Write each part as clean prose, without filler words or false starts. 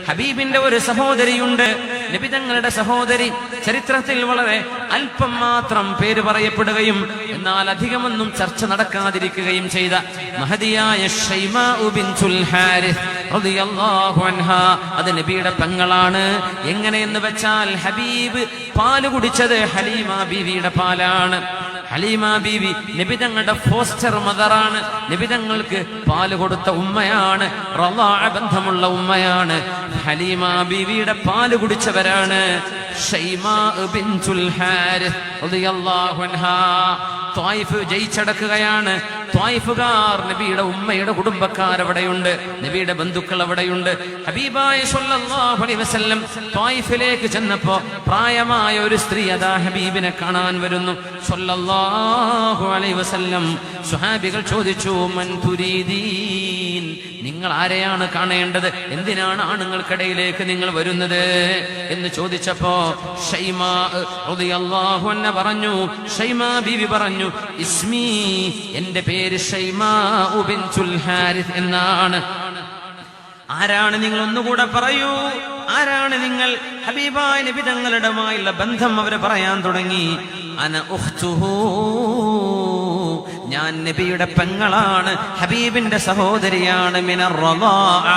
ഹബീബിന്റെ ഒരു സഹോദരിയുണ്ട്, നബി തങ്ങളുടെ സഹോദരി. ചരിത്രത്തിൽ വളരെ അല്പം മാത്രം പേര് പറയപ്പെടുകയും എന്നാൽ അധികമൊന്നും ചർച്ച നടക്കാതിരിക്കുകയും ചെയ്ത മഹദിയായ ഷൈമാ ബിൻതുൽ ഹാരിസ് റളിയല്ലാഹു അൻഹാ. അത് നബിയുടെ പെങ്ങളാണ്. എങ്ങനെയെന്ന് വെച്ചാൽ ഹബീബ് പാല് കുടിച്ചത് ഹലീമ ബീവിയുടെ പാലാണ്. ഹലീമ ബീവി നബി തങ്ങളുടെ ഫോസ്റ്റർ മദറാണ്. നബി തങ്ങൾക്ക് പാല് കൊടുത്ത ഉമ്മയാണ്, റളാഅ ബന്ധമുള്ള ഉമ്മയാണ്. ഹലീമ ബീവിയുടെ പാല് കുടിച്ചവരാണ് ഷൈമാ ബിൻതുൽ ഹാരിസ് റളിയല്ലാഹു അൻഹാ. ത്വായിഫ് ജയിച്ചടക്കുകയാണ്. ത്വായിഫുകാർ, നബിയുടെ ഉമ്മയുടെ കുടുംബക്കാർ അവിടെയുണ്ട്, നബിയുടെ ബന്ധുക്കൾ അവിടെയുണ്ട്. ഹബീബായ സ്വല്ലല്ലാഹു അലൈഹി വസല്ലം ത്വായിഫിലേക്ക് ചെന്നപ്പോ പ്രായമായ ഒരു സ്ത്രീ അതാ ഹബീബിനെ കാണാൻ വരുന്നു സ്വല്ലല്ലാഹു അലൈഹി വസല്ലം. സ്വഹാബികൾ ചോദിച്ചു, മൻ തുരീദീൻ, നിങ്ങൾ ആരെയാണ് കാണേണ്ടത്? എന്തിനാണ് ആണുങ്ങൾക്കിടയിലേക്ക് നിങ്ങൾ വരുന്നത് എന്ന് ചോദിച്ചപ്പോ ഷൈമാ റളിയല്ലാഹു അൻഹ പറഞ്ഞു, ഷൈമാ ബീവി പറഞ്ഞു, ഇസ്മി, എന്റെ പേര് ഷൈമാ ബിൻതുൽ ഹാരിസ് എന്നാണ്. ആരാണ് നിങ്ങൾ? ഒന്നുകൂടെ പറയൂ, ആരാണ് നിങ്ങൾ? ഹബീബായ നബി തങ്ങളുടെയുമായുള്ള ബന്ധം അവര് പറയാൻ തുടങ്ങി. അന ഉഖ്തുഹു, ഞാൻ നബിയുടെ പെങ്ങളാണ്, ഹബീബിന്റെ സഹോദരിയാണ്. മിനർ റളാഅ,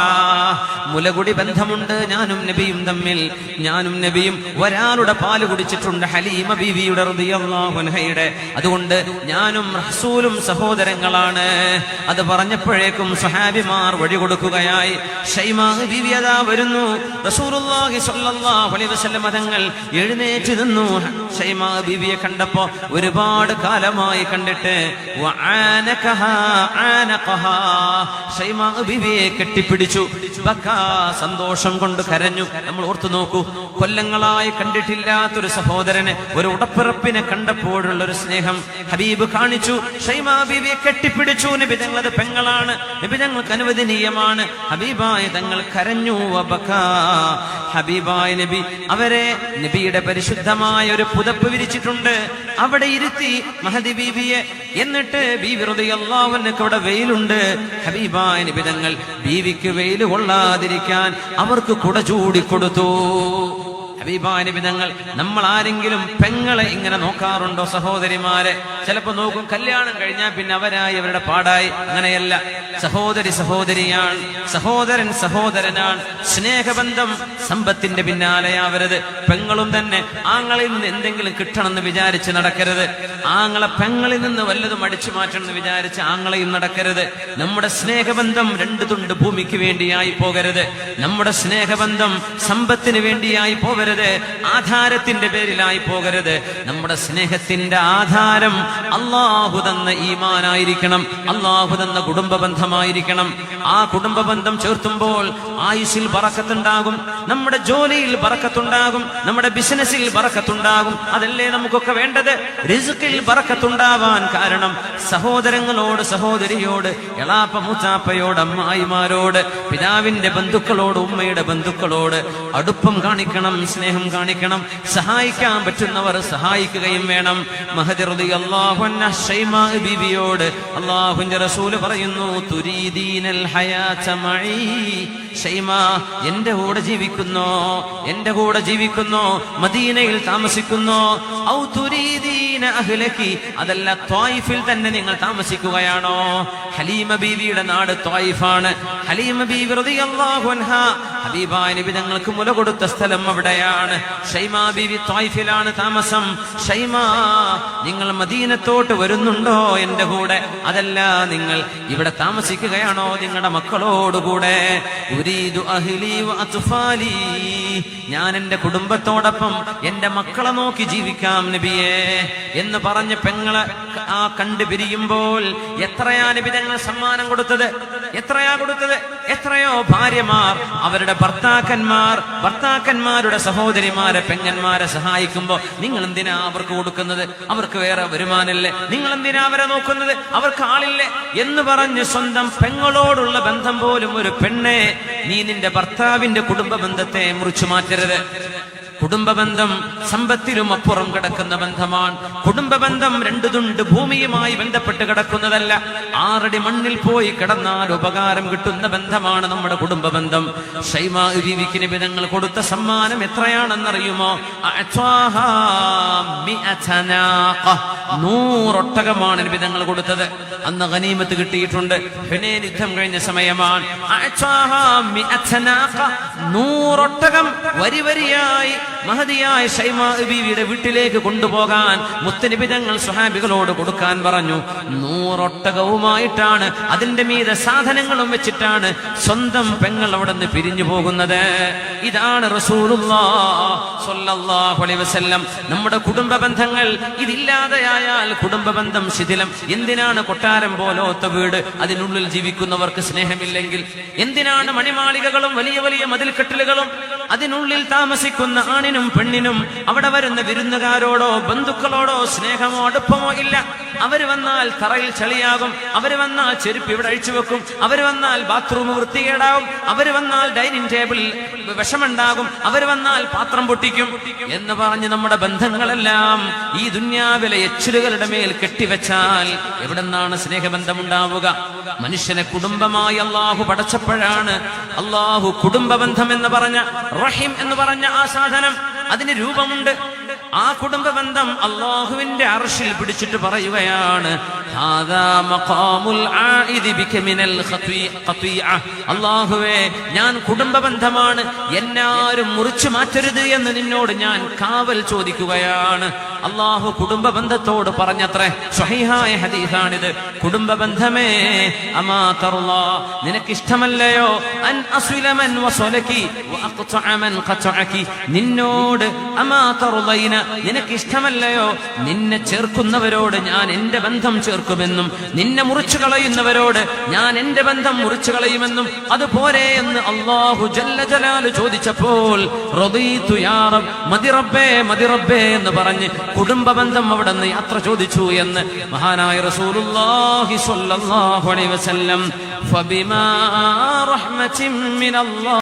മുലകുടി ബന്ധമുണ്ട് ഞാനും നബിയും തമ്മിൽ. ഞാനും നബിയും ഒരാളുടെ പാല് കുടിച്ചിട്ടുണ്ട്, ഹലീമ ബീവിയുടെ റളിയല്ലാഹു അൻഹയുടെ. അതുകൊണ്ട് ഞാനും റസൂലും സഹോദരങ്ങളാണ്. അത് പറഞ്ഞപ്പോഴേക്കും സ്വഹാബിമാർ വഴി കൊടുക്കുകയായി. ഷൈമാ ബീവി അതാ വരുന്നു. റസൂലുള്ളാഹി സ്വല്ലല്ലാഹു അലൈഹി വസല്ലം തങ്ങൾ എഴുന്നേറ്റ് നിന്നു. ഷൈമാ ബീവിയെ കണ്ടപ്പോ ഒരുപാട് കാലമായി കണ്ടിട്ട് ഷൈമാ ബീവിയെ കെട്ടിപ്പിടിച്ചു. സന്തോഷം കൊണ്ട് കരഞ്ഞു. നമ്മൾ ഓർത്തു നോക്കൂ, കൊല്ലങ്ങളായി കണ്ടിട്ടില്ലാത്തൊരു സഹോദരനെ, ഒരു ഉടപ്പിറപ്പിനെ കണ്ടപ്പോഴുള്ള ഒരു സ്നേഹം ഹബീബ് കാണിച്ചു. ഷൈമാ ബീവിയെ കെട്ടിപ്പിടിച്ചു. നബി തങ്ങളത് പെങ്ങളാണ്, നബി തങ്ങൾക്ക് അനുവദനീയമാണ്. ഹബീബായ തങ്ങൾ കരഞ്ഞു. ഹബീബായ നബി അവരെ നബിയുടെ പരിശുദ്ധമായ ഒരു പുതപ്പ് വിരിച്ചിട്ടുണ്ട്, അവിടെ ഇരുത്തി മഹദി ബീവിയെ. എന്നിട്ട് ബീവി റളിയല്ലാഹു അൻഹയ്ക്ക് അവിടെ വെയിലുണ്ട്. ഹബീബായ നബി തങ്ങൾ ബീവിക്ക് വെയിൽ കൊള്ളാതിരിക്കാൻ അവർക്ക് കുട ചൂടിക്കൊടുത്തു. ഹബീബായ നബി തങ്ങൾ, നമ്മൾ ആരെങ്കിലും പെങ്ങളെ ഇങ്ങനെ നോക്കാറുണ്ടോ? സഹോദരിമാരെ ചിലപ്പോ നോക്കും, കല്യാണം കഴിഞ്ഞാൽ പിന്നെ അവരായി അവരുടെ പാടായി. അങ്ങനെയല്ല, സഹോദരി സഹോദരിയാണ്, സഹോദരൻ സഹോദരനാണ്. സ്നേഹബന്ധം സമ്പത്തിന്റെ പിന്നാലെയാവരുത്. പെങ്ങളും തന്നെ ആങ്ങളിൽ നിന്ന് എന്തെങ്കിലും കിട്ടണമെന്ന് വിചാരിച്ച് നടക്കരുത്. ആങ്ങളെ പെങ്ങളിൽ നിന്ന് വല്ലതും അടിച്ചു മാറ്റണമെന്ന് വിചാരിച്ച് ആങ്ങളെയും നടക്കരുത്. നമ്മുടെ സ്നേഹബന്ധം രണ്ട് തുണ്ട് ഭൂമിക്ക് വേണ്ടിയായി പോകരുത്. നമ്മുടെ സ്നേഹബന്ധം സമ്പത്തിന് വേണ്ടിയായി പോകരുത്, ആധാരത്തിന്റെ പേരിലായി പോകരുത്. നമ്മുടെ സ്നേഹത്തിന്റെ ആധാരം അല്ലാഹു തന്ന ഈമാനായിരിക്കണം, അല്ലാഹു തന്ന കുടുംബ ബന്ധമായിരിക്കണം. ആ കുടുംബ ബന്ധം ചേർത്തുമ്പോൾ ആയുസ്സിൽ ബറക്കത്തുണ്ടാകും, നമ്മുടെ ജോലിയിൽ ബറക്കത്തുണ്ടാകും, നമ്മുടെ ബിസിനസ്സിൽ ബറക്കത്തുണ്ടാകും. അതല്ലേ നമുക്കൊക്കെ വേണ്ടത്? റിസ്ഖിൽ ബറക്കത്തുണ്ടാവാൻ കാരണം സഹോദരങ്ങളോട്, സഹോദരിയോട്, എളാപ്പ മൂച്ചാപ്പയോട്, അമ്മായിമാരോട്, പിതാവിന്റെ ബന്ധുക്കളോട്, ഉമ്മയുടെ ബന്ധുക്കളോട് അടുപ്പം കാണിക്കണം, സ്നേഹം കാണിക്കണം. സഹായിക്കാൻ പറ്റുന്നവർ സഹായിക്കുകയും വേണം. മഹദി റളിയല്ലാഹു അൻഹ ഷൈമാ ബീവിയോട് അല്ലാഹുവിന്റെ റസൂൽ പറയുന്നു, തുരീദീനൽ ഹയാത മഈ, ഷൈമാ എന്റെ കൂടെ ജീവിക്കുന്നോ? എന്റെ കൂടെ ജീവിക്കുന്നോ? മദീനയിൽ താമസിക്കുന്നോ? ഔ തുരീദീന അഹ്ലകി, അതല്ല ത്വായിഫിൽ തന്നെ നിങ്ങൾ താമസിക്കുകയാണോ? ഹലീമ ബീവിയുടെ നാട് ത്വായിഫാണ്. ഹലീമ ബീവി റളിയല്ലാഹു അൻഹ ഹബീബായ നബി തങ്ങൾക്ക് മുല കൊടുത്ത സ്ഥലം അവിടെയാണ്. ഷൈമാ ബീവി ത്വായിഫിലാണ് താമസം. ഷൈമാ, നിങ്ങൾ മദീനത്തോട്ട് വരുന്നുണ്ടോ എന്റെ കൂടെ? അതല്ല, നിങ്ങൾ ഇവിടെ താമസിക്കുകയാണോ നിങ്ങളുടെ മക്കളോടുകൂടെ? ഉരീദു അഹ്ലി വ അത്ഫാലി, ഞാൻ എന്റെ കുടുംബത്തോടൊപ്പം എന്റെ മക്കളെ നോക്കി ജീവിക്കാം നബിയേ എന്ന് പറഞ്ഞ് പെങ്ങളെ കണ്ടു പിരിയുമ്പോൾ എത്രയാ നബി തങ്ങൾ സമ്മാനം കൊടുത്തത്? എത്രയാ കൊടുത്തത്? എത്രയോ ഭാര്യമാർ അവരുടെ ഭർത്താക്കന്മാരുടെ സഹോദരിമാരെ, പെങ്ങന്മാരെ സഹായിക്കുമ്പോ നിങ്ങൾ എന്തിനാ അവർക്ക് കൊടുക്കുന്നത്? അവർക്ക് വേറെ വരുമാനമില്ലേ? നിങ്ങൾ എന്തിനാ അവരെ നോക്കുന്നത്? അവർക്ക് ആളില്ലേ എന്ന് പറഞ്ഞ് സ്വന്തം പെങ്ങളോടുള്ള ബന്ധം പോലും ഒരു പെണ്ണെ, നീ നിന്റെ ഭർത്താവിന്റെ കുടുംബ ബന്ധത്തെ മുറിച്ചു മാറ്റരുത്. കുടുംബബന്ധം സമ്പത്തിലും അപ്പുറം കിടക്കുന്ന ബന്ധമാണ്. കുടുംബബന്ധം 2 തുണ്ട് ഭൂമിയുമായി ബന്ധപ്പെട്ട് കിടക്കുന്നതല്ല. 6 അടി മണ്ണിൽ പോയി കിടന്നാൽ ഉപകാരം കിട്ടുന്ന ബന്ധമാണ് നമ്മുടെ കുടുംബബന്ധം. ഷൈമാ ബീവിക്ക് നബി തങ്ങൾ കൊടുത്ത സമ്മാനം എത്രയാണെന്നറിയുമോ? 100 ഒട്ടകമാണ് നബി തങ്ങൾ കൊടുത്തത്. അന്ന് ഗനീമത്ത് കിട്ടിയിട്ടുണ്ട്. ഹുനൈൻ യുദ്ധം കഴിഞ്ഞ സമയമാണ്. 100 ഒട്ടകം വരി വരിയായി മഹദിയായ ഷൈമാ ബീവിയുടെ വീട്ടിലേക്ക് കൊണ്ടുപോകാൻ മുത്തനബി തങ്ങൾ സ്വഹാബികളോട് കൊടുക്കാൻ പറഞ്ഞു. 100 ഒട്ടകവുമായിട്ടാണ്, അതിന്റെ മീതെ സാധനങ്ങളും വെച്ചിട്ടാണ് സ്വന്തം പെങ്ങൾ അവിടെ നിന്ന് പിരിഞ്ഞു പോകുന്നത്. ഇതാണ് റസൂലുള്ളാഹി സ്വല്ലല്ലാഹു അലൈഹി വസല്ലം. നമ്മുടെ കുടുംബ ബന്ധങ്ങൾ ഇതില്ലാതെയായാൽ കുടുംബബന്ധം ശിഥിലം. എന്തിനാണ് കൊട്ടാരം പോലത്തെ വീട്, അതിനുള്ളിൽ ജീവിക്കുന്നവർക്ക് സ്നേഹമില്ലെങ്കിൽ? എന്തിനാണ് മണിമാളികകളും വലിയ വലിയ മതിൽക്കെട്ടിലുകളും? അതിനുള്ളിൽ താമസിക്കുന്ന ആണിനും പെണ്ണിനും അവിടെ വരുന്ന വിരുന്നുകാരോടോ ബന്ധുക്കളോടോ സ്നേഹമോ അടുപ്പമോ ഇല്ല. അവര് വന്നാൽ തറയിൽ ചളിയാകും, അവര് വന്നാൽ ചെരുപ്പ് ഇവിടെ അഴിച്ചു വെക്കും, അവര് വന്നാൽ ബാത്റൂം വൃത്തികേടാവും, അവര് വന്നാൽ ഡൈനിങ് ടേബിളിൽ വിഷമുണ്ടാകും, അവര് വന്നാൽ പാത്രം പൊട്ടിക്കും എന്ന് പറഞ്ഞ് നമ്മുടെ ബന്ധങ്ങളെല്ലാം ഈ ദുന്യാവിലെ എച്ചിലുകളുടെ മേൽ കെട്ടിവെച്ചാൽ എവിടെന്നാണ് സ്നേഹബന്ധം ഉണ്ടാവുക? മനുഷ്യനെ കുടുംബമായി അള്ളാഹു പടച്ചപ്പോഴാണ് അള്ളാഹു കുടുംബബന്ധം എന്ന് പറഞ്ഞ റഹിം എന്ന് പറഞ്ഞ ആ സാധനം, അതിന് രൂപമുണ്ട്. ആ കുടുംബ ബന്ധം അള്ളാഹുവിന്റെ അർശിൽ പിടിച്ചിട്ട് പറയുകയാണ്, അള്ളാഹുവേ, ഞാൻ കുടുംബ ബന്ധമാണ്, എന്നാരും മുറിച്ചു മാറ്റരുത് എന്ന് നിന്നോട് ഞാൻ കാവൽ ചോദിക്കുകയാണ്. അള്ളാഹു കുടുംബ ബന്ധത്തോട് പറഞ്ഞത്രേ. സ്വഹീഹായ ഹദീസാണിത്. കുടുംബ ബന്ധമേ, അമാ തർളാ, നിനക്കിഷ്ടമല്ലയോ അൻ അസ്വില മൻ വസലകി വഅഖ്തഅ മൻ ഖതഅകി, നിന്നോട് അമാ തർളൈന, നിനക്കിഷ്ടമല്ലയോ നിന്നെ ചേർക്കുന്നവരോട് ഞാൻ എന്റെ ബന്ധം ചേർക്കുമെന്നും നിന്നെ മുറിച്ചു കളയുന്നവരോട് ഞാൻ എന്റെ ബന്ധം മുറിച്ചു കളയുമെന്നും അതുപോലെ എന്ന് അല്ലാഹു ജല്ല ജലാല് ചോദിച്ചപ്പോൾ റദീതു യാ റബ്ബ്, മതി റബ്ബേ മതി റബ്ബേ എന്ന് പറഞ്ഞ് കുടുംബ ബന്ധം അവിടെ നിന്ന് യാത്ര ചോദിച്ചു എന്ന് മഹാനായ റസൂലുള്ളാഹി സ്വല്ലല്ലാഹു അലൈഹി വസല്ലം. ഫബിമാ റഹ്മത്തിൻ മിനല്ലാഹ്